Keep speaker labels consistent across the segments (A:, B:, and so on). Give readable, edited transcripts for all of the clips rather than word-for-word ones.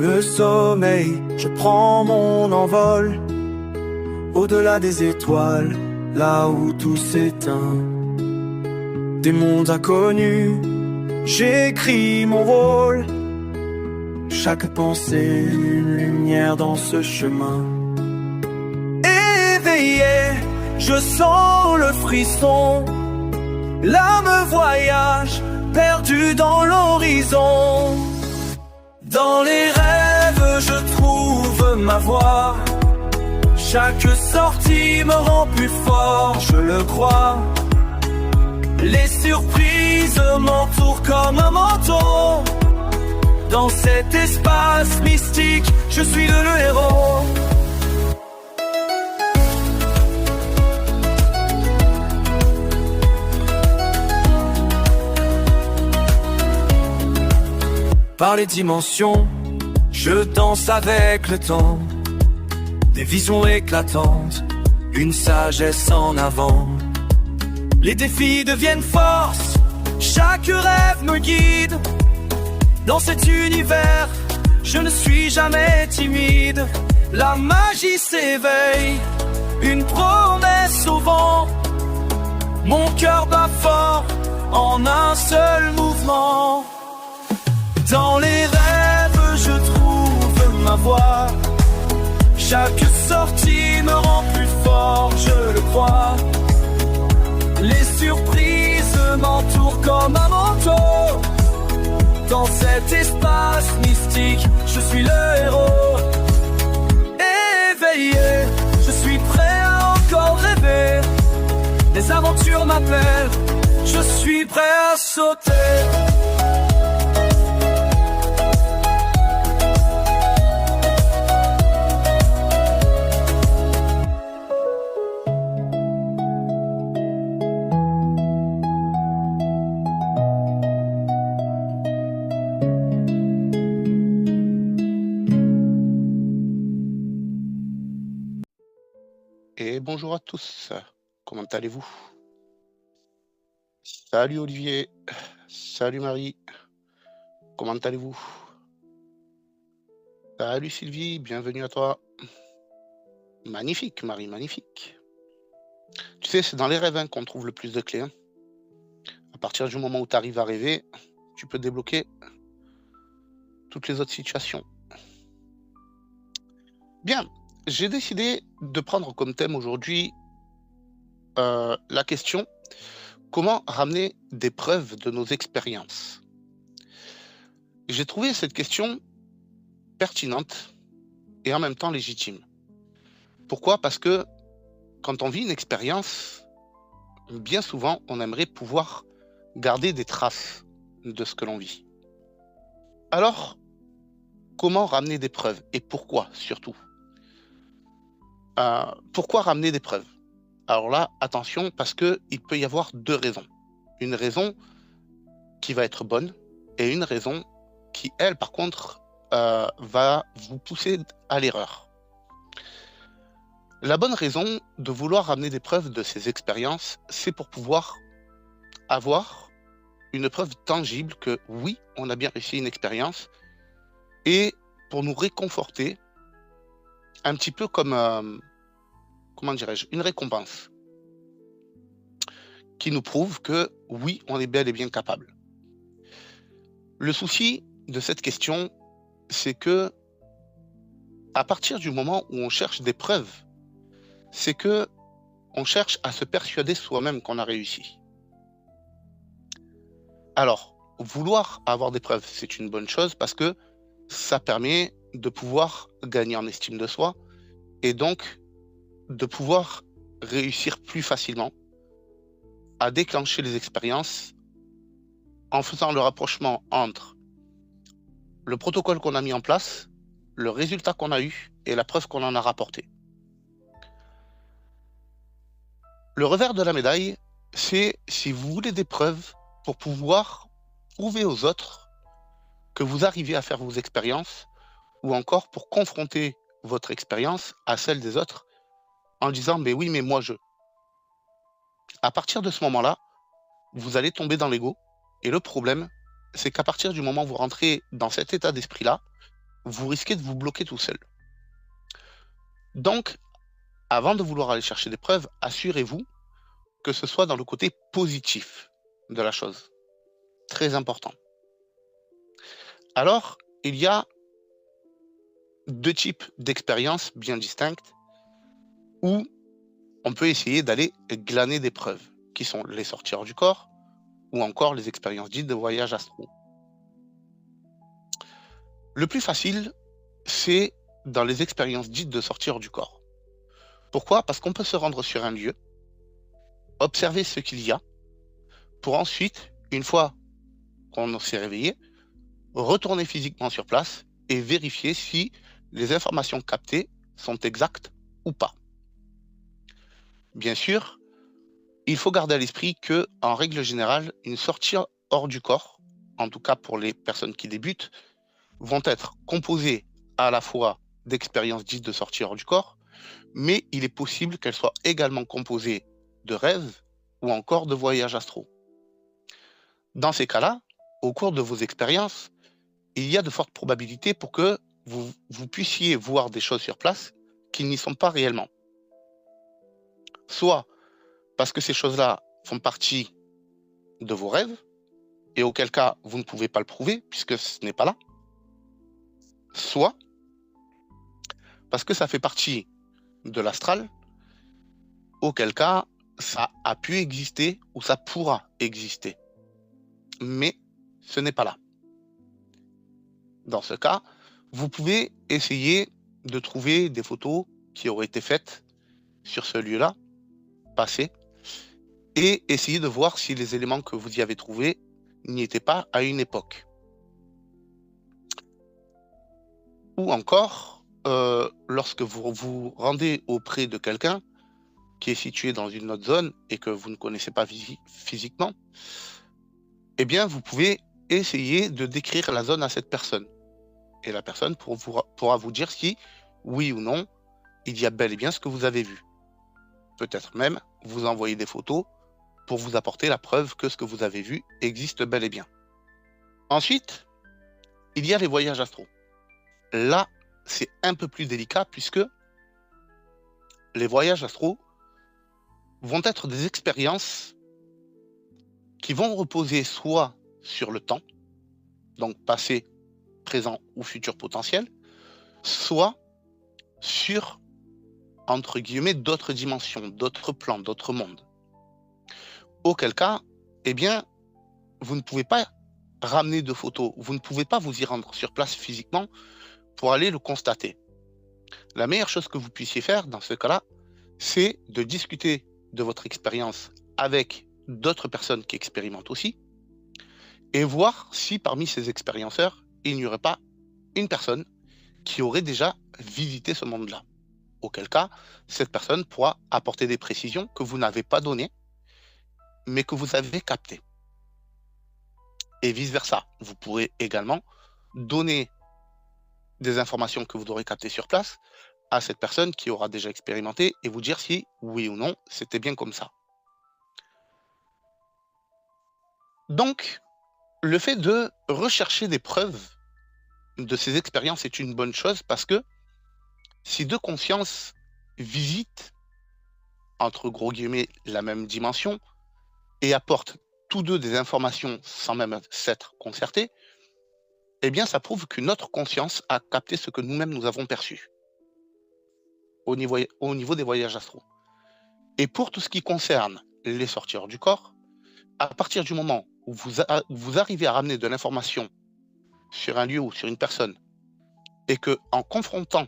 A: le sommeil, je prends mon envol, au-delà des étoiles, là où tout s'éteint. Des mondes inconnus, j'écris mon rôle. Chaque pensée, une lumière dans ce chemin. Éveillé, je sens le frisson. L'âme voyage, perdue dans l'horizon. Dans les rêves, je trouve ma voie. Chaque sortie me rend plus fort, je le crois. Les surprises m'entourent comme un manteau. Dans cet espace mystique, je suis le héros. Par les dimensions, je danse avec le temps. Des visions éclatantes, une sagesse en avant. Les défis deviennent force, chaque rêve me guide. Dans cet univers, je ne suis jamais timide. La magie s'éveille, une promesse au vent. Mon cœur bat fort, en un seul mouvement. Dans les rêves, je trouve ma voie. Chaque sortie me rend plus fort, je le crois. Les surprises m'entourent comme un manteau. Dans cet espace mystique, je suis le héros. Éveillé, je suis prêt à encore rêver. Les aventures m'appellent, je suis prêt à sauter.
B: Et bonjour à tous, comment allez-vous? Salut Olivier, salut Marie, comment allez-vous? Salut Sylvie, bienvenue à toi. Magnifique Marie, magnifique. Tu sais, c'est dans les rêves qu'on trouve le plus de clés. À partir du moment où tu arrives à rêver, tu peux débloquer toutes les autres situations. Bien, j'ai décidé de prendre comme thème aujourd'hui la question comment ramener des preuves de nos expériences. J'ai trouvé cette question pertinente et en même temps légitime. Pourquoi? Parce que quand on vit une expérience, bien souvent, on aimerait pouvoir garder des traces de ce que l'on vit. Alors, comment ramener des preuves et pourquoi surtout? Pourquoi ramener des preuves? Alors là, attention, parce qu'il peut y avoir deux raisons. Une raison qui va être bonne et une raison qui, elle, par contre, va vous pousser à l'erreur. La bonne raison de vouloir ramener des preuves de ces expériences, c'est pour pouvoir avoir une preuve tangible que oui, on a bien réussi une expérience et pour nous réconforter un petit peu comme, comment dirais-je, une récompense qui nous prouve que oui, on est bel et bien capable. Le souci de cette question, c'est que à partir du moment où on cherche des preuves, c'est que on cherche à se persuader soi-même qu'on a réussi. Alors, vouloir avoir des preuves, c'est une bonne chose parce que ça permet de pouvoir gagner en estime de soi et donc de pouvoir réussir plus facilement à déclencher les expériences en faisant le rapprochement entre le protocole qu'on a mis en place, le résultat qu'on a eu et la preuve qu'on en a rapporté. Le revers de la médaille, c'est si vous voulez des preuves pour pouvoir prouver aux autres que vous arrivez à faire vos expériences ou encore pour confronter votre expérience à celle des autres en disant mais oui mais moi je. À partir de ce moment-là, vous allez tomber dans l'ego et le problème c'est qu'à partir du moment où vous rentrez dans cet état d'esprit-là, vous risquez de vous bloquer tout seul. Donc, avant de vouloir aller chercher des preuves, assurez-vous que ce soit dans le côté positif de la chose. Très important. Alors, il y a deux types d'expériences bien distinctes où on peut essayer d'aller glaner des preuves, qui sont les sorties hors du corps ou encore les expériences dites de voyage astro. Le plus facile, c'est dans les expériences dites de sortie hors du corps. Pourquoi? Parce qu'on peut se rendre sur un lieu, observer ce qu'il y a, pour ensuite, une fois qu'on s'est réveillé, retourner physiquement sur place et vérifier si les informations captées sont exactes ou pas. Bien sûr, il faut garder à l'esprit que, en règle générale, une sortie hors du corps, en tout cas pour les personnes qui débutent, vont être composées à la fois d'expériences dites de sortie hors du corps, mais il est possible qu'elles soient également composées de rêves ou encore de voyages astraux. Dans ces cas-là, au cours de vos expériences, il y a de fortes probabilités pour que vous puissiez voir des choses sur place qui n'y sont pas réellement. Soit parce que ces choses-là font partie de vos rêves, et auquel cas vous ne pouvez pas le prouver puisque ce n'est pas là, soit parce que ça fait partie de l'astral, auquel cas ça a pu exister ou ça pourra exister. Mais ce n'est pas là. Dans ce cas, vous pouvez essayer de trouver des photos qui auraient été faites sur ce lieu-là, passé, et essayer de voir si les éléments que vous y avez trouvés n'y étaient pas à une époque. Ou encore, lorsque vous vous rendez auprès de quelqu'un qui est situé dans une autre zone et que vous ne connaissez pas physiquement, eh bien, vous pouvez essayer de décrire la zone à cette personne. Et la personne pourra vous dire si, oui ou non, il y a bel et bien ce que vous avez vu. Peut-être même vous envoyer des photos pour vous apporter la preuve que ce que vous avez vu existe bel et bien. Ensuite, il y a les voyages astraux. Là, c'est un peu plus délicat puisque les voyages astraux vont être des expériences qui vont reposer soit sur le temps, donc passé, présent ou futur potentiel, soit sur, entre guillemets, d'autres dimensions, d'autres plans, d'autres mondes. Auquel cas, eh bien, vous ne pouvez pas ramener de photos, vous ne pouvez pas vous y rendre sur place physiquement pour aller le constater. La meilleure chose que vous puissiez faire dans ce cas-là, c'est de discuter de votre expérience avec d'autres personnes qui expérimentent aussi et voir si parmi ces expérienceurs, il n'y aurait pas une personne qui aurait déjà visité ce monde-là. Auquel cas, cette personne pourra apporter des précisions que vous n'avez pas données, mais que vous avez captées. Et vice-versa, vous pourrez également donner des informations que vous aurez captées sur place à cette personne qui aura déjà expérimenté et vous dire si, oui ou non, c'était bien comme ça. Donc, le fait de rechercher des preuves de ces expériences est une bonne chose parce que si deux consciences visitent, entre gros guillemets, la même dimension et apportent tous deux des informations sans même s'être concertés, eh bien, ça prouve qu'une autre conscience a capté ce que nous-mêmes nous avons perçu au niveau des voyages astraux. Et pour tout ce qui concerne les sorties hors du corps, à partir du moment où vous arrivez à ramener de l'information sur un lieu ou sur une personne, et que en confrontant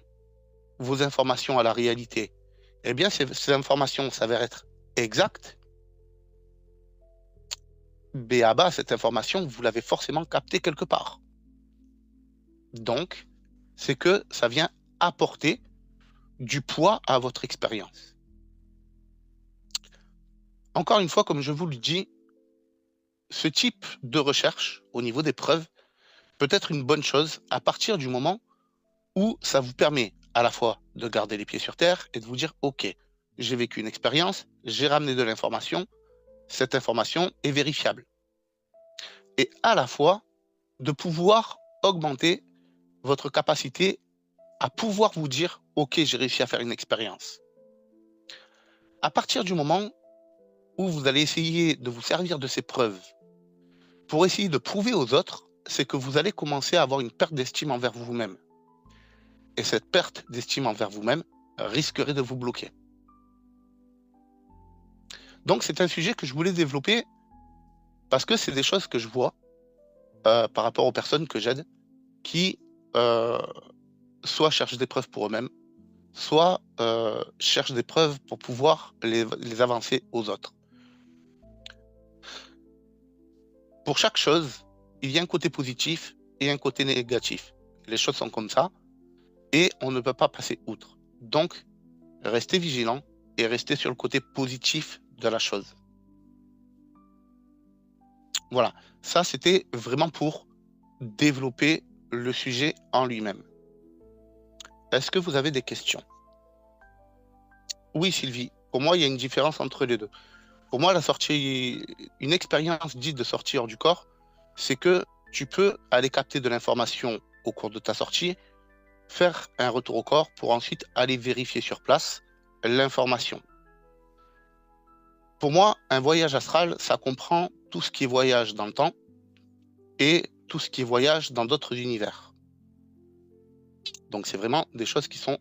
B: vos informations à la réalité, eh bien ces informations s'avèrent être exactes, béaba, cette information, vous l'avez forcément captée quelque part. Donc, c'est que ça vient apporter du poids à votre expérience. Encore une fois, comme je vous le dis, ce type de recherche au niveau des preuves peut être une bonne chose à partir du moment où ça vous permet à la fois de garder les pieds sur terre et de vous dire « Ok, j'ai vécu une expérience, j'ai ramené de l'information, cette information est vérifiable. » Et à la fois de pouvoir augmenter votre capacité à pouvoir vous dire « Ok, j'ai réussi à faire une expérience ». À partir du moment où vous allez essayer de vous servir de ces preuves pour essayer de prouver aux autres, c'est que vous allez commencer à avoir une perte d'estime envers vous-même. Et cette perte d'estime envers vous-même risquerait de vous bloquer. Donc c'est un sujet que je voulais développer parce que c'est des choses que je vois par rapport aux personnes que j'aide qui soit cherchent des preuves pour eux-mêmes, soit cherchent des preuves pour pouvoir les avancer aux autres. Pour chaque chose, il y a un côté positif et un côté négatif. Les choses sont comme ça et on ne peut pas passer outre. Donc, restez vigilant et restez sur le côté positif de la chose. Voilà, ça c'était vraiment pour développer le sujet en lui-même. Est-ce que vous avez des questions? Oui, Sylvie, pour moi, il y a une différence entre les deux. Pour moi, une expérience dite de sortie hors du corps, c'est que tu peux aller capter de l'information au cours de ta sortie, faire un retour au corps pour ensuite aller vérifier sur place l'information. Pour moi, un voyage astral, ça comprend tout ce qui est voyage dans le temps et tout ce qui est voyage dans d'autres univers. Donc, c'est vraiment des choses qui sont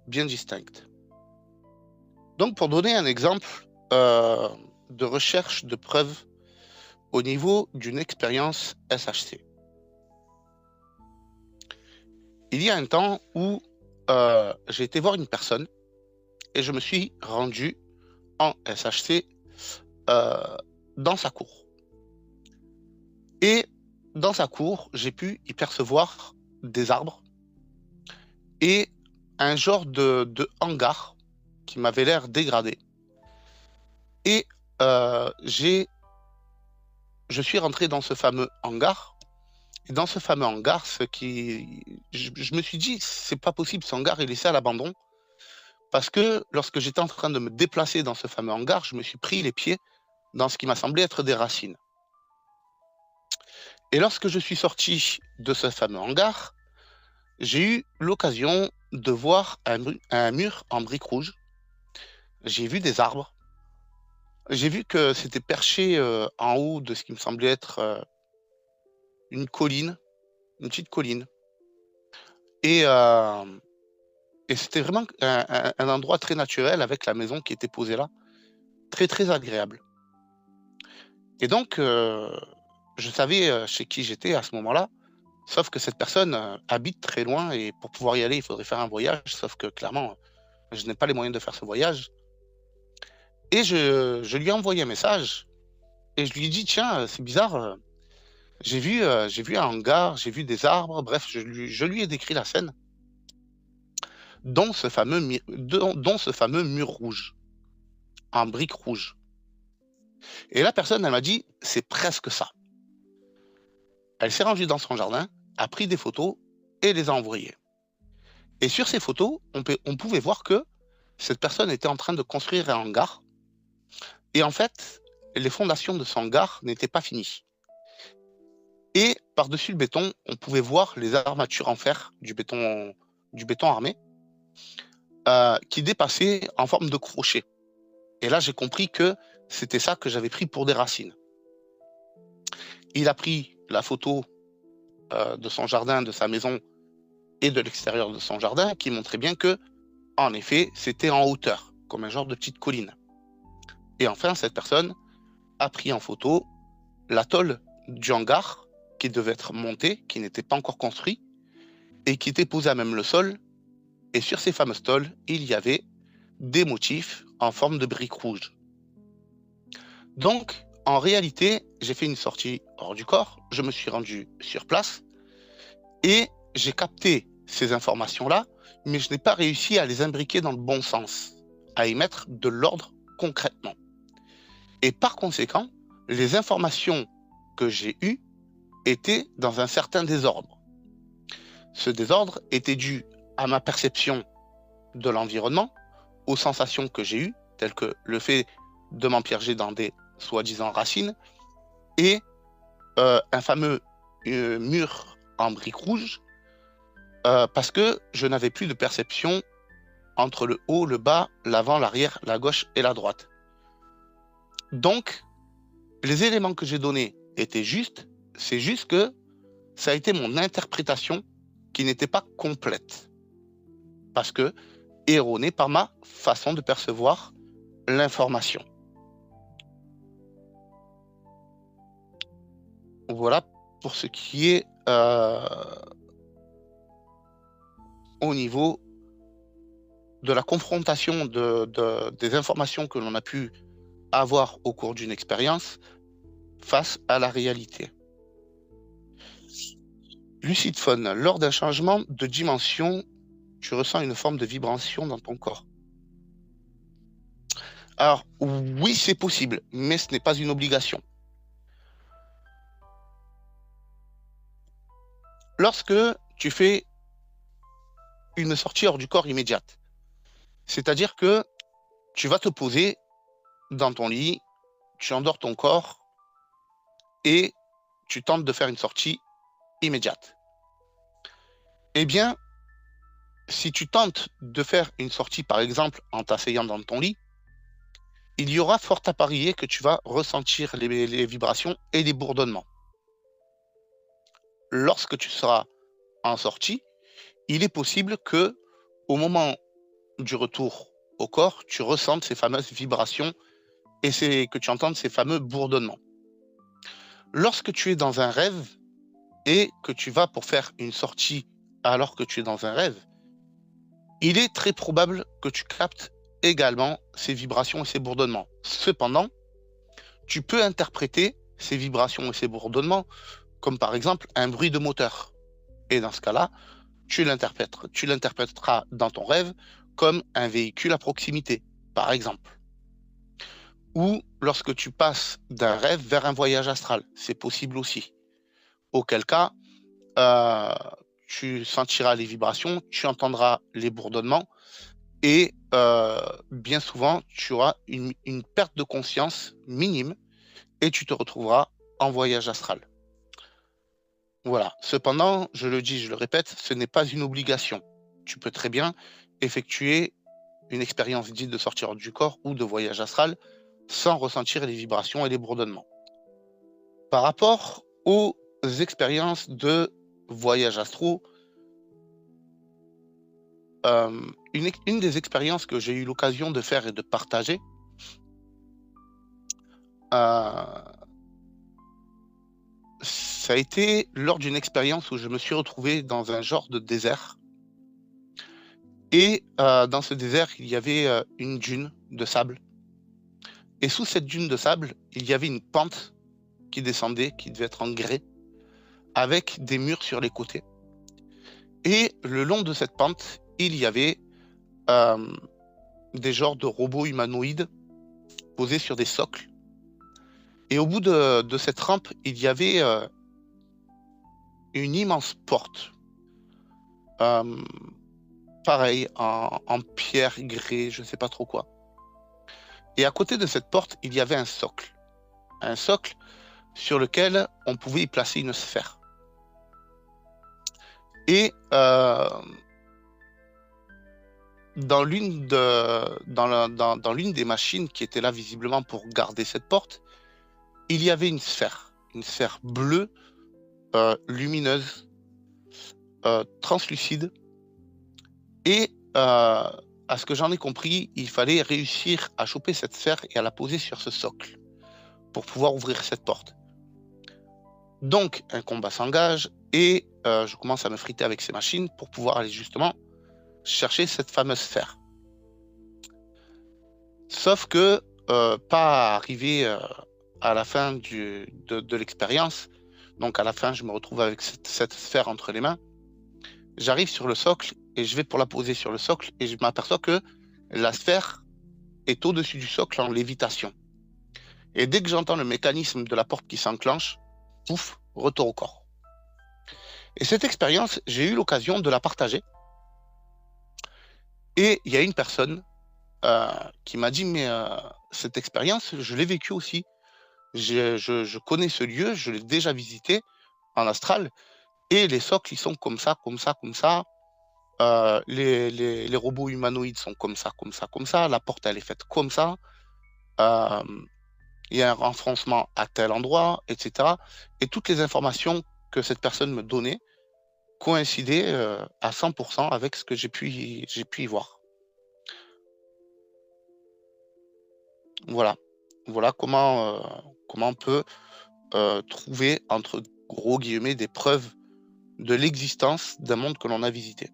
B: bien distinctes. Donc, pour donner un exemple de recherche de preuves au niveau d'une expérience SHC. Il y a un temps où j'ai été voir une personne et je me suis rendu en SHC dans sa cour. Et dans sa cour, j'ai pu y percevoir des arbres et un genre de hangar qui m'avait l'air dégradé. Et je suis rentré dans ce fameux hangar. Et dans ce fameux hangar, je me suis dit, c'est pas possible, ce hangar est laissé à l'abandon. Parce que lorsque j'étais en train de me déplacer dans ce fameux hangar, je me suis pris les pieds dans ce qui m'a semblé être des racines. Et lorsque je suis sorti de ce fameux hangar, j'ai eu l'occasion de voir un mur en briques rouges. J'ai vu des arbres. J'ai vu que c'était perché en haut de ce qui me semblait être une colline, une petite colline. Et c'était vraiment un endroit très naturel avec la maison qui était posée là. Très, très agréable. Et donc, je savais chez qui j'étais à ce moment-là, sauf que cette personne habite très loin et pour pouvoir y aller, il faudrait faire un voyage, sauf que clairement, je n'ai pas les moyens de faire ce voyage. Et je lui ai envoyé un message et je lui ai dit, tiens, c'est bizarre, j'ai vu un hangar, j'ai vu des arbres, bref, je lui ai décrit la scène, dont ce fameux mur rouge, en briques rouges. Et la personne, elle m'a dit, c'est presque ça. Elle s'est rendue dans son jardin, a pris des photos et les a envoyées. Et sur ces photos, on pouvait voir que cette personne était en train de construire un hangar. Et en fait, les fondations de son hangar n'étaient pas finies. Et par-dessus le béton, on pouvait voir les armatures en fer du béton armé qui dépassaient en forme de crochet. Et là, j'ai compris que c'était ça que j'avais pris pour des racines. Il a pris la photo de son jardin, de sa maison et de l'extérieur de son jardin qui montrait bien que, en effet, c'était en hauteur, comme un genre de petite colline. Et enfin, cette personne a pris en photo la tôle du hangar qui devait être montée, qui n'était pas encore construit et qui était posée à même le sol. Et sur ces fameuses tôles, il y avait des motifs en forme de briques rouges. Donc, en réalité, j'ai fait une sortie hors du corps, je me suis rendu sur place et j'ai capté ces informations-là, mais je n'ai pas réussi à les imbriquer dans le bon sens, à y mettre de l'ordre concrètement. Et par conséquent, les informations que j'ai eues étaient dans un certain désordre. Ce désordre était dû à ma perception de l'environnement, aux sensations que j'ai eues, telles que le fait de m'empierger dans des soi-disant racines, et un fameux mur en briques rouges parce que je n'avais plus de perception entre le haut, le bas, l'avant, l'arrière, la gauche et la droite. Donc, les éléments que j'ai donnés étaient justes, c'est juste que ça a été mon interprétation qui n'était pas complète. Parce que erronée par ma façon de percevoir l'information. Voilà pour ce qui est au niveau de la confrontation des informations que l'on a pu avoir au cours d'une expérience face à la réalité. Lucide Phone, lors d'un changement de dimension, tu ressens une forme de vibration dans ton corps. Alors, oui, c'est possible, mais ce n'est pas une obligation. Lorsque tu fais une sortie hors du corps immédiate, c'est-à-dire que tu vas te poser dans ton lit, tu endors ton corps et tu tentes de faire une sortie immédiate. Eh bien, si tu tentes de faire une sortie, par exemple, en t'asseyant dans ton lit, il y aura fort à parier que tu vas ressentir les vibrations et les bourdonnements. Lorsque tu seras en sortie, il est possible que, au moment du retour au corps, tu ressentes ces fameuses vibrations et que tu entendes ces fameux bourdonnements. Lorsque tu es dans un rêve et que tu vas pour faire une sortie alors que tu es dans un rêve, il est très probable que tu captes également ces vibrations et ces bourdonnements. Cependant, tu peux interpréter ces vibrations et ces bourdonnements comme par exemple un bruit de moteur. Et dans ce cas-là, tu l'interpréteras dans ton rêve comme un véhicule à proximité, par exemple. Ou lorsque tu passes d'un rêve vers un voyage astral, c'est possible aussi. Auquel cas, tu sentiras les vibrations, tu entendras les bourdonnements et bien souvent, tu auras une perte de conscience minime et tu te retrouveras en voyage astral. Voilà. Cependant, je le dis, je le répète, ce n'est pas une obligation. Tu peux très bien effectuer une expérience dite de sortie hors du corps ou de voyage astral sans ressentir les vibrations et les bourdonnements. Par rapport aux expériences de voyage astro, une des expériences que j'ai eu l'occasion de faire et de partager, ça a été lors d'une expérience où je me suis retrouvé dans un genre de désert. Et dans ce désert, il y avait une dune de sable. Et sous cette dune de sable, il y avait une pente qui descendait, qui devait être en grès, avec des murs sur les côtés. Et le long de cette pente, il y avait des genres de robots humanoïdes posés sur des socles. Et au bout de cette rampe, il y avait une immense porte. Pareil, en pierre grès, je ne sais pas trop quoi. Et à côté de cette porte, il y avait un socle. Un socle sur lequel on pouvait y placer une sphère. Et dans l'une des machines qui était là visiblement pour garder cette porte, il y avait une sphère bleue, lumineuse, translucide. Et à ce que j'en ai compris, il fallait réussir à choper cette sphère et à la poser sur ce socle pour pouvoir ouvrir cette porte. Donc, un combat s'engage et je commence à me friter avec ces machines pour pouvoir aller justement chercher cette fameuse sphère. Sauf que, pas arrivé à la fin de l'expérience, donc à la fin, je me retrouve avec cette sphère entre les mains. J'arrive sur le socle et je vais pour la poser sur le socle et je m'aperçois que la sphère est au-dessus du socle en lévitation. Et dès que j'entends le mécanisme de la porte qui s'enclenche, pouf, retour au corps. Et cette expérience, j'ai eu l'occasion de la partager. Et il y a une personne qui m'a dit, mais cette expérience, je l'ai vécue aussi. Je connais ce lieu, je l'ai déjà visité. en astral, et les socles, ils sont comme ça, comme ça, comme ça. Les robots humanoïdes sont comme ça, comme ça, comme ça. La porte, elle est faite comme ça. Euh, il y a un renfoncement à tel endroit, etc. Et toutes les informations que cette personne me donnait coïncidaient à 100% avec ce que j'ai pu y voir. Voilà. Voilà comment on peut trouver, entre gros guillemets, des preuves de l'existence d'un monde que l'on a visité.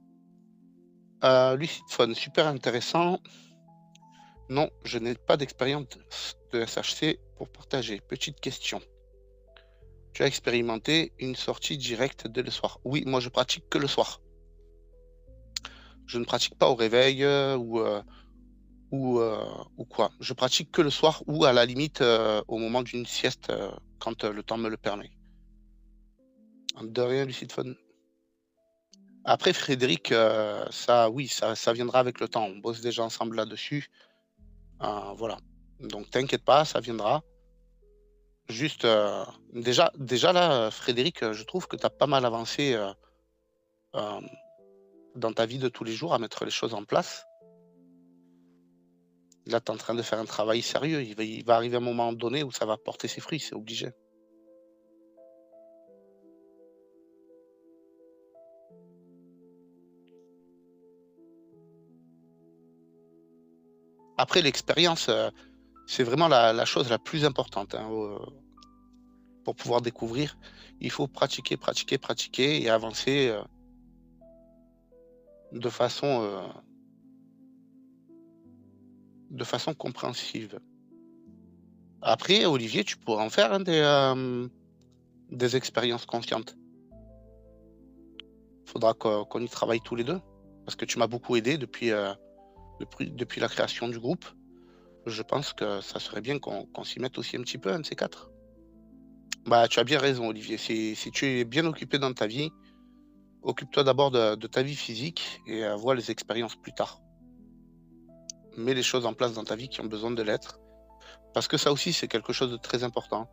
B: Lucid Phone, super intéressant. Non, je n'ai pas d'expérience de SHC pour partager. Petite question. Tu as expérimenté une sortie directe dès le soir? Oui, moi je pratique que le soir. Je ne pratique pas au réveil ou quoi. Je pratique que le soir ou à la limite au moment d'une sieste quand le temps me le permet. De rien, Lucid Phone. Après, Frédéric, ça, oui, ça viendra avec le temps. On bosse déjà ensemble là-dessus. Voilà. Donc, t'inquiète pas, ça viendra. Juste, déjà là, Frédéric, je trouve que tu as pas mal avancé euh, dans ta vie de tous les jours à mettre les choses en place. Là, tu es en train de faire un travail sérieux. Il va arriver un moment donné où ça va porter ses fruits, c'est obligé. Après, l'expérience, c'est vraiment la chose la plus importante hein, pour pouvoir découvrir. Il faut pratiquer, pratiquer, pratiquer et avancer de de façon compréhensive. Après, Olivier, tu pourrais en faire hein, des expériences conscientes. Il faudra qu'on y travaille tous les deux. Parce que tu m'as beaucoup aidé depuis la création du groupe. Je pense que ça serait bien qu'on s'y mette aussi un petit peu, un de ces quatre. Bah, tu as bien raison, Olivier. Si tu es bien occupé dans ta vie, occupe-toi d'abord de ta vie physique et vois les expériences plus tard. Mets les choses en place dans ta vie qui ont besoin de l'être. Parce que ça aussi, c'est quelque chose de très important.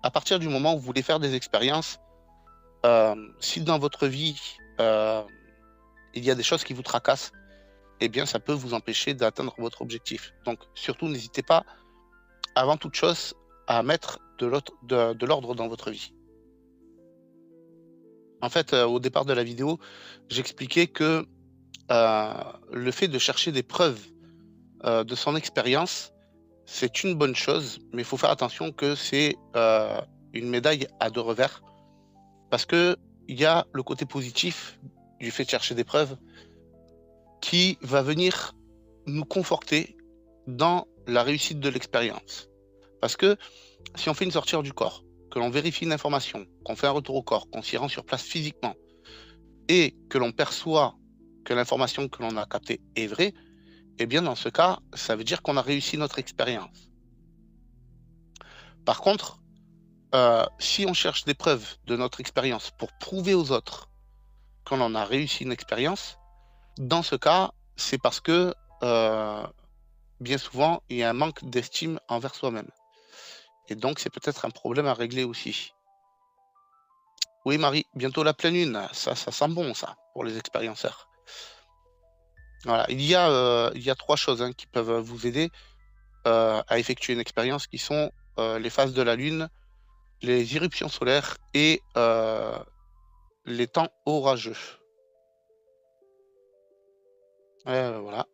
B: À partir du moment où vous voulez faire des expériences, si dans votre vie, il y a des choses qui vous tracassent, eh bien, ça peut vous empêcher d'atteindre votre objectif. Donc, surtout, n'hésitez pas, avant toute chose, à mettre de l'ordre dans votre vie. En fait, au départ de la vidéo, j'expliquais que le fait de chercher des preuves de son expérience, c'est une bonne chose, mais il faut faire attention que c'est une médaille à deux revers, parce qu'il y a le côté positif du fait de chercher des preuves qui va venir nous conforter dans la réussite de l'expérience. Parce que si on fait une sortie hors du corps, que l'on vérifie une information, qu'on fait un retour au corps, qu'on s'y rend sur place physiquement, et que l'on perçoit que l'information que l'on a captée est vraie, eh bien dans ce cas, ça veut dire qu'on a réussi notre expérience. Par contre, si on cherche des preuves de notre expérience pour prouver aux autres qu'on en a réussi une expérience, dans ce cas, c'est parce que bien souvent, il y a un manque d'estime envers soi-même. Et donc, c'est peut-être un problème à régler aussi. Oui, Marie, bientôt la pleine lune. Ça sent bon, ça, pour les expérienceurs. Voilà, il y a trois choses hein, qui peuvent vous aider à effectuer une expérience qui sont les phases de la lune, les éruptions solaires et les temps orageux. Voilà,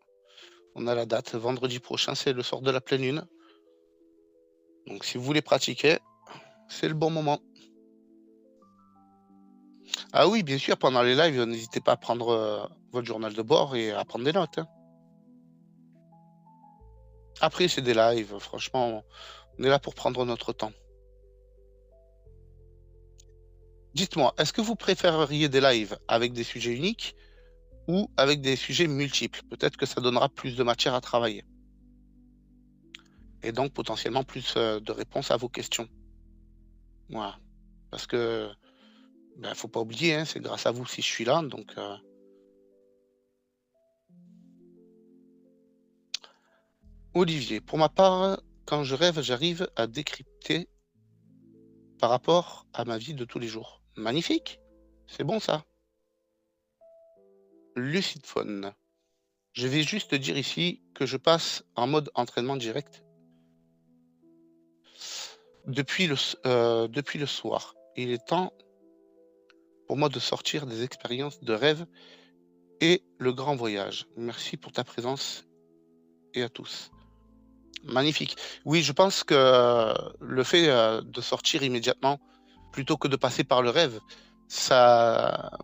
B: on a la date. Vendredi prochain, c'est le soir de la pleine lune. Donc, si vous voulez pratiquer, c'est le bon moment. Ah oui, bien sûr, pendant les lives, n'hésitez pas à prendre votre journal de bord et à prendre des notes. Hein. Après, c'est des lives, franchement, on est là pour prendre notre temps. Dites-moi, est-ce que vous préféreriez des lives avec des sujets uniques ou avec des sujets multiples? Peut-être que ça donnera plus de matière à travailler. Et donc potentiellement plus de réponses à vos questions. Voilà. Parce que faut pas oublier, hein, c'est grâce à vous si je suis là. Donc Olivier, pour ma part, quand je rêve, j'arrive à décrypter par rapport à ma vie de tous les jours. Magnifique, c'est bon ça. Lucid Phone. Je vais juste dire ici que je passe en mode entraînement direct depuis le soir. Il est temps pour moi de sortir des expériences de rêve et le grand voyage. Merci pour ta présence et à tous. Magnifique. Oui, je pense que le fait de sortir immédiatement plutôt que de passer par le rêve, ça,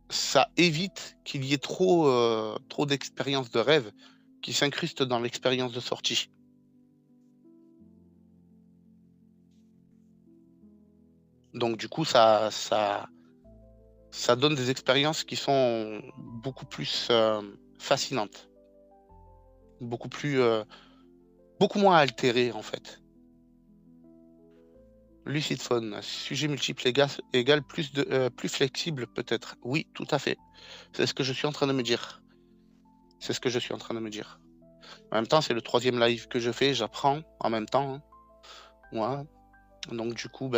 B: ça évite qu'il y ait trop d'expériences de rêve qui s'incrustent dans l'expérience de sortie. Donc du coup, ça donne des expériences qui sont beaucoup plus fascinantes, beaucoup moins altérées en fait. Lucid Phone, sujet multiple égale plus flexible peut-être. Oui, tout à fait. C'est ce que je suis en train de me dire. C'est ce que je suis en train de me dire. En même temps, c'est le 3e live que je fais, j'apprends en même temps, hein. Ouais. Donc du coup,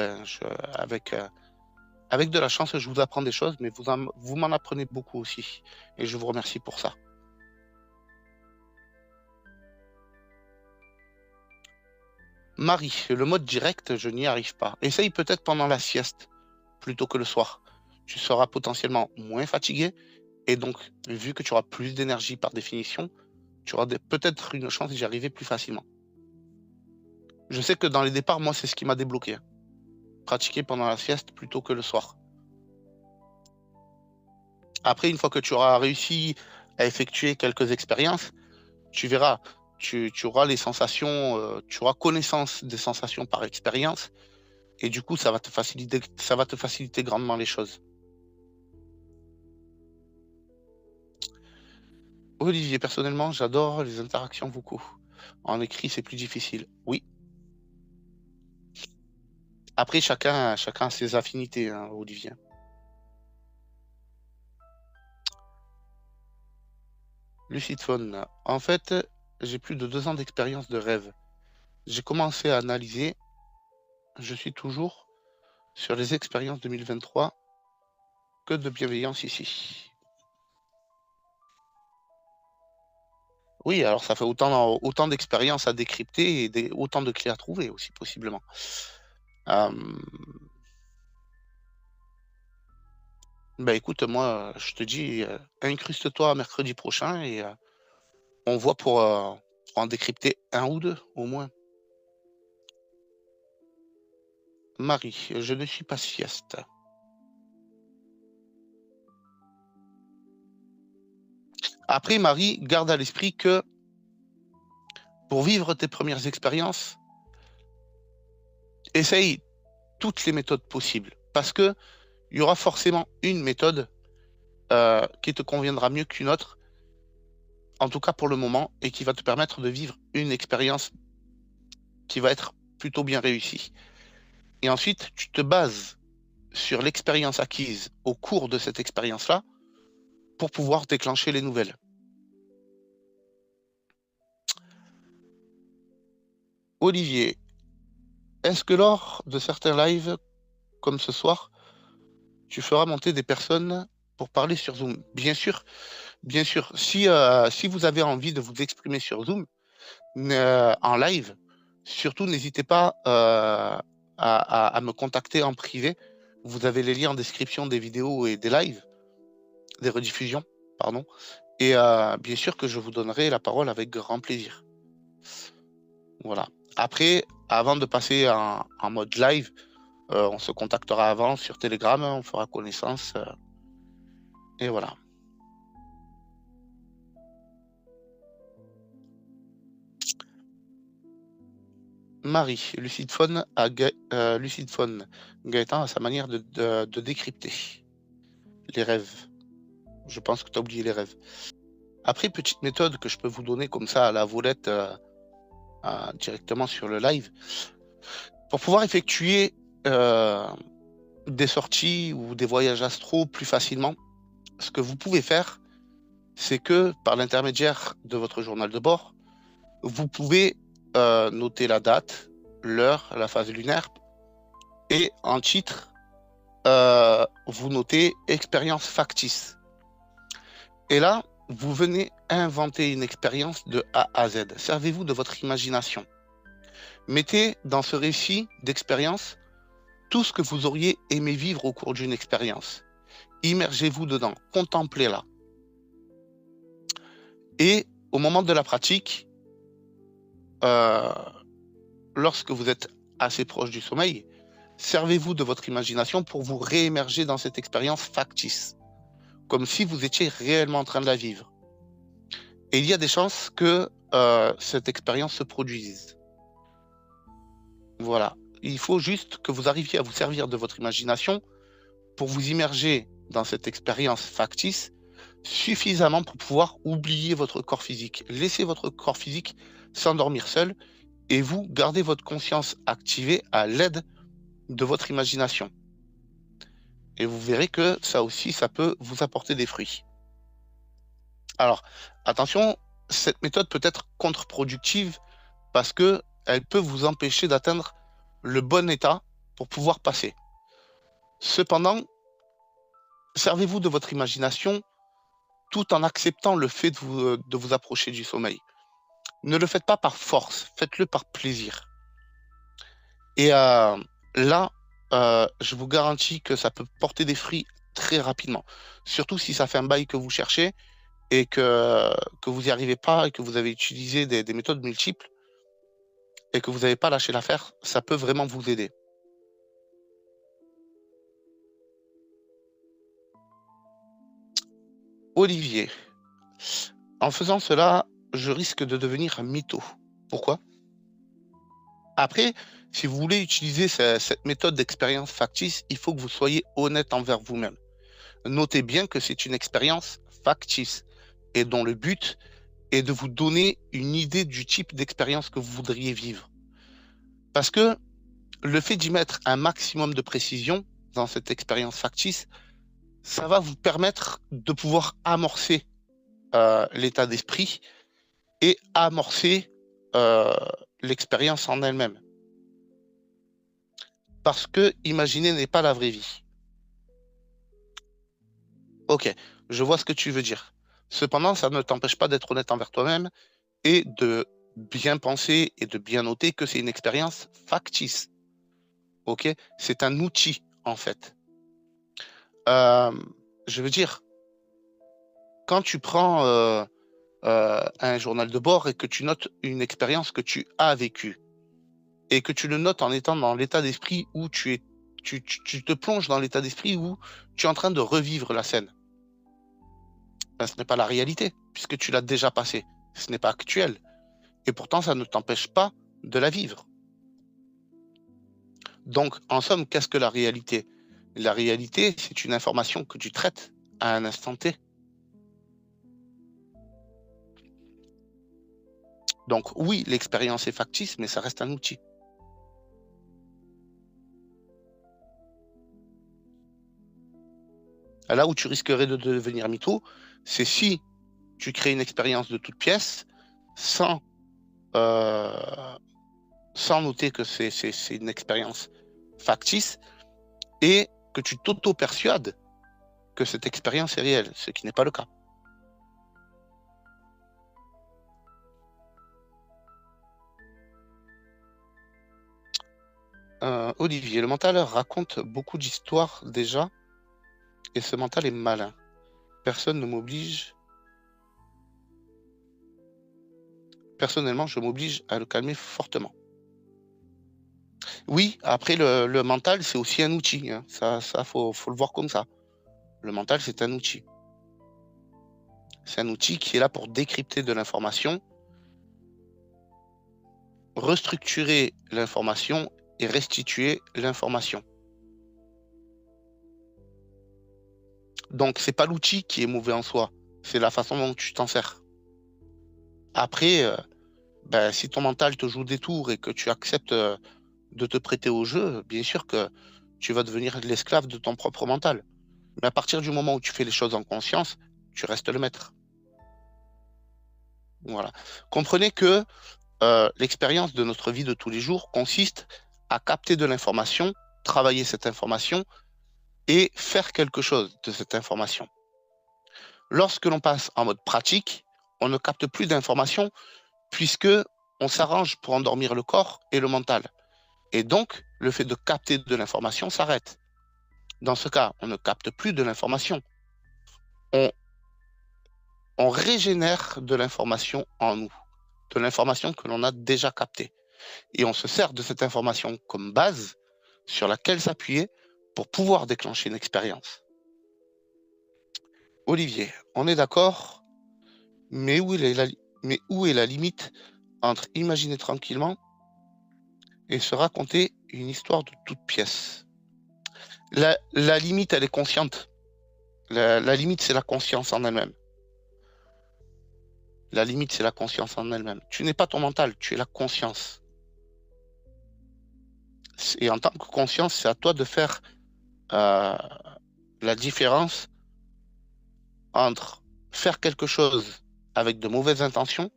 B: avec de la chance, je vous apprends des choses, mais vous m'en apprenez beaucoup aussi. Et je vous remercie pour ça. Marie, le mode direct, je n'y arrive pas. Essaye peut-être pendant la sieste, plutôt que le soir. Tu seras potentiellement moins fatigué, et donc, vu que tu auras plus d'énergie par définition, tu auras peut-être une chance d'y arriver plus facilement. Je sais que dans les départs, moi, c'est ce qui m'a débloqué. Pratiquer pendant la sieste plutôt que le soir. Après, une fois que tu auras réussi à effectuer quelques expériences, tu verras, tu auras les sensations, tu auras connaissance des sensations par expérience, et du coup, ça va te faciliter grandement les choses. Olivier, personnellement, j'adore les interactions vocaux. En écrit, c'est plus difficile. Oui. Après, chacun a ses affinités, hein, Olivier. Lucid Phone. En fait, j'ai plus de 2 ans d'expérience de rêve. J'ai commencé à analyser. Je suis toujours sur les expériences 2023. Que de bienveillance ici. Oui, alors ça fait autant d'expériences à décrypter et autant de clés à trouver aussi, possiblement. Bah écoute, moi, je te dis, incruste-toi mercredi prochain et on voit pour en décrypter un ou deux, au moins. Marie, je ne suis pas sieste. Après, Marie, garde à l'esprit que pour vivre tes premières expériences, essaye toutes les méthodes possibles. Parce que il y aura forcément une méthode qui te conviendra mieux qu'une autre, en tout cas pour le moment, et qui va te permettre de vivre une expérience qui va être plutôt bien réussie. Et ensuite, tu te bases sur l'expérience acquise au cours de cette expérience-là pour pouvoir déclencher les nouvelles. Olivier, est-ce que lors de certains lives, comme ce soir, tu feras monter des personnes pour parler sur Zoom? Bien sûr, bien sûr. Si vous avez envie de vous exprimer sur Zoom en live, surtout n'hésitez pas à me contacter en privé. Vous avez les liens en description des vidéos et des lives, des rediffusions, pardon. Et bien sûr que je vous donnerai la parole avec grand plaisir. Voilà. Après, avant de passer en mode live, on se contactera avant sur Telegram, on fera connaissance. Et voilà. Marie, Lucid Phone, Gaëtan a sa manière de décrypter les rêves. Je pense que tu as oublié les rêves. Après, petite méthode que je peux vous donner comme ça à la volette directement sur le live. Pour pouvoir effectuer des sorties ou des voyages astro plus facilement, ce que vous pouvez faire, c'est que par l'intermédiaire de votre journal de bord, vous pouvez noter la date, l'heure, la phase lunaire, Et en titre, vous notez expérience factice. Et là, vous venez inventer une expérience de A à Z. Servez-vous de votre imagination. Mettez dans ce récit d'expérience tout ce que vous auriez aimé vivre au cours d'une expérience. Immergez-vous dedans, contemplez-la. Et au moment de la pratique, euh, lorsque vous êtes assez proche du sommeil, servez-vous de votre imagination pour vous réémerger dans cette expérience factice, comme si vous étiez réellement en train de la vivre. Et il y a des chances que cette expérience se produise. Voilà. Il faut juste que vous arriviez à vous servir de votre imagination pour vous immerger dans cette expérience factice suffisamment pour pouvoir oublier votre corps physique. Laissez votre corps physique s'endormir seul et vous gardez votre conscience activée à l'aide de votre imagination. Et vous verrez que ça aussi, ça peut vous apporter des fruits. Alors, attention, cette méthode peut être contre-productive parce qu'elle peut vous empêcher d'atteindre le bon état pour pouvoir passer. Cependant, servez-vous de votre imagination tout en acceptant le fait de vous approcher du sommeil. Ne le faites pas par force, faites-le par plaisir. Et là, je vous garantis que ça peut porter des fruits très rapidement. Surtout si ça fait un bail que vous cherchez et que vous n'y arrivez pas et que vous avez utilisé des méthodes multiples et que vous n'avez pas lâché l'affaire, ça peut vraiment vous aider. Olivier, en faisant cela, je risque de devenir un mytho. Pourquoi? Après, si vous voulez utiliser cette méthode d'expérience factice, il faut que vous soyez honnête envers vous-même. Notez bien que c'est une expérience factice et dont le but est de vous donner une idée du type d'expérience que vous voudriez vivre. Parce que le fait d'y mettre un maximum de précision dans cette expérience factice, ça va vous permettre de pouvoir amorcer l'état d'esprit et amorcer l'expérience en elle-même. Parce que imaginer n'est pas la vraie vie. Ok, je vois ce que tu veux dire. Cependant, ça ne t'empêche pas d'être honnête envers toi-même et de bien penser et de bien noter que c'est une expérience factice. Ok, c'est un outil en fait. Euh, je veux dire, quand tu prends un journal de bord et que tu notes une expérience que tu as vécue et que tu le notes en étant dans l'état d'esprit où tu te plonges dans l'état d'esprit où tu es en train de revivre la scène. Ben, ce n'est pas la réalité, puisque tu l'as déjà passée. Ce n'est pas actuel. Et pourtant, ça ne t'empêche pas de la vivre. Donc, en somme, qu'est-ce que la réalité? La réalité, c'est une information que tu traites à un instant T. Donc, oui, l'expérience est factice, mais ça reste un outil. Là où tu risquerais de devenir mytho, c'est si tu crées une expérience de toute pièce sans, euh, sans noter que c'est une expérience factice et que tu t'auto-persuades que cette expérience est réelle, ce qui n'est pas le cas. Olivier, le mental raconte beaucoup d'histoires déjà et ce mental est malin. Personne ne m'oblige. Personnellement, je m'oblige à le calmer fortement. Oui, après, le mental, c'est aussi un outil. Hein. Ça, faut le voir comme ça. Le mental, c'est un outil. C'est un outil qui est là pour décrypter de l'information, restructurer l'information et restituer l'information. Donc, c'est pas l'outil qui est mauvais en soi, c'est la façon dont tu t'en sers. Après, ben, si ton mental te joue des tours et que tu acceptes de te prêter au jeu, bien sûr que tu vas devenir l'esclave de ton propre mental. Mais à partir du moment où tu fais les choses en conscience, tu restes le maître. Voilà. Comprenez que l'expérience de notre vie de tous les jours consiste à capter de l'information travailler cette information et faire quelque chose de cette information. Lorsque l'on passe en mode pratique, on ne capte plus d'informations puisque on s'arrange pour endormir le corps et le mental. Et donc, le fait de capter de l'information s'arrête. Dans ce cas, on ne capte plus de l'information. On régénère de l'information en nous, de l'information que l'on a déjà captée. Et on se sert de cette information comme base sur laquelle s'appuyer pour pouvoir déclencher une expérience. Olivier, on est d'accord, mais où est la limite entre imaginer tranquillement et se raconter une histoire de toute pièce? La limite, elle est consciente. La limite, c'est la conscience en elle-même. La limite, c'est la conscience en elle-même. Tu n'es pas ton mental, tu es la conscience. Et en tant que conscience, c'est à toi de faire la différence entre faire quelque chose avec de mauvaises intentions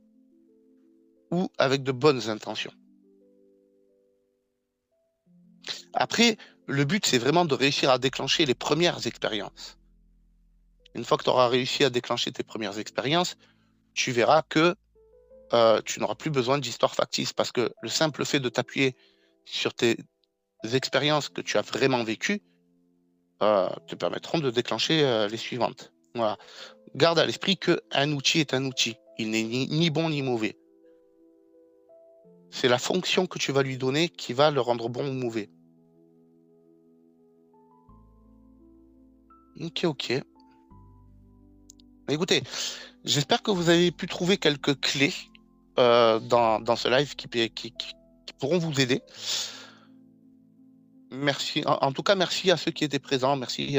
B: ou avec de bonnes intentions. Après, le but, c'est vraiment de réussir à déclencher les premières expériences. Une fois que tu auras réussi à déclencher tes premières expériences, tu verras que tu n'auras plus besoin d'histoire factice parce que le simple fait de t'appuyer sur tes expériences que tu as vraiment vécues te permettront de déclencher les suivantes. Voilà. Garde à l'esprit qu'un outil est un outil. Il n'est ni bon ni mauvais. C'est la fonction que tu vas lui donner qui va le rendre bon ou mauvais. Ok. Écoutez, j'espère que vous avez pu trouver quelques clés dans ce live qui pourront vous aider. Merci. En tout cas, merci à ceux qui étaient présents. Merci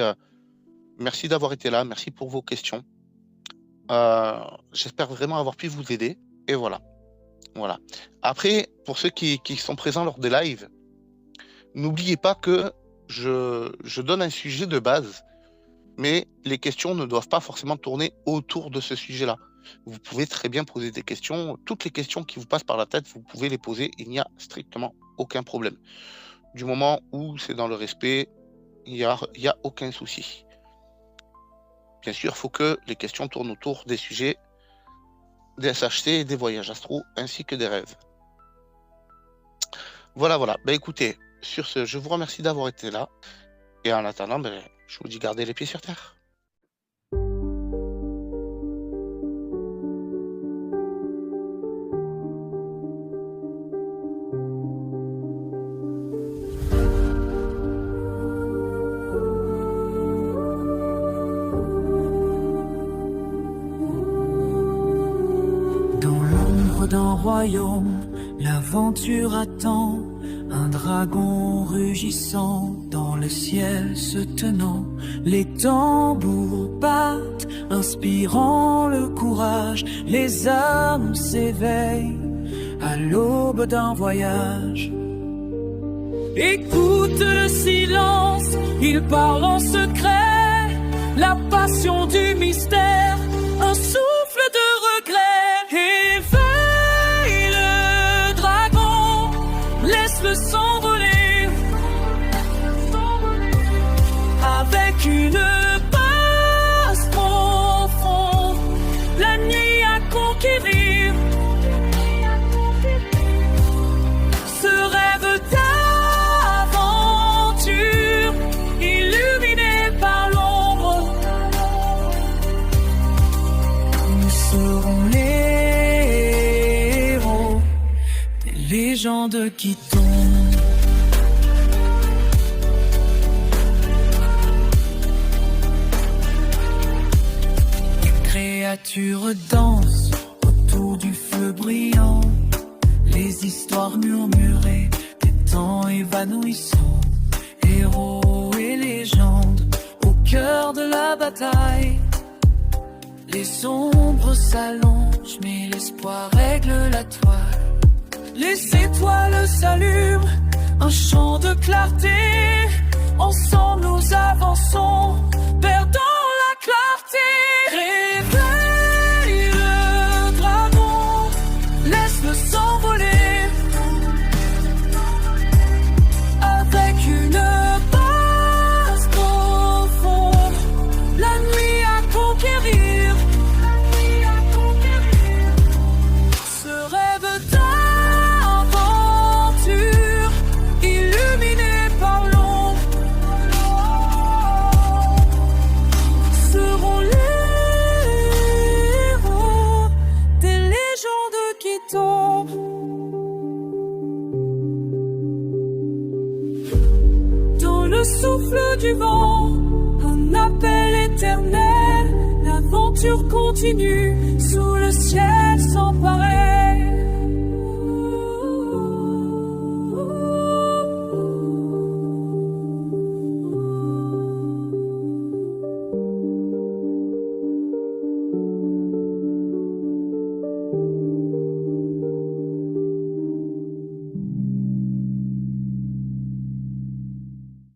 B: d'avoir été là. Merci pour vos questions. J'espère vraiment avoir pu vous aider. Et voilà. Après, pour ceux qui sont présents lors des lives, n'oubliez pas que je donne un sujet de base, mais les questions ne doivent pas forcément tourner autour de ce sujet-là. Vous pouvez très bien poser des questions. Toutes les questions qui vous passent par la tête, vous pouvez les poser. Il n'y a strictement aucun problème. Du moment où c'est dans le respect, il n'y a aucun souci. Bien sûr, il faut que les questions tournent autour des sujets des SHC et des voyages astro, ainsi que des rêves. Voilà. Écoutez, sur ce, je vous remercie d'avoir été là. Et en attendant, je vous dis gardez les pieds sur terre.
C: D'un royaume, l'aventure attend un dragon rugissant dans le ciel se tenant. Les tambours battent, inspirant le courage. Les âmes s'éveillent à l'aube d'un voyage. Écoute le silence, il parle en secret. La passion du mystère, un souffle de regret. Laisse-le s'envoler avec une passe profonde, la nuit à conquérir. Ce rêve d'aventure illuminé par l'ombre, nous serons les héros des légendes qui tombent. Créatures dansent autour du feu brillant, les histoires murmurées des temps évanouissants, héros et légendes au cœur de la bataille. Les ombres s'allongent mais l'espoir règle la toile. Les étoiles s'allument, un champ de clarté. Ensemble nous avançons, perdant la clarté. Réveille le dragon, laisse-le s'envoler avec une souffle du vent, un appel éternel, l'aventure continue sous le ciel sans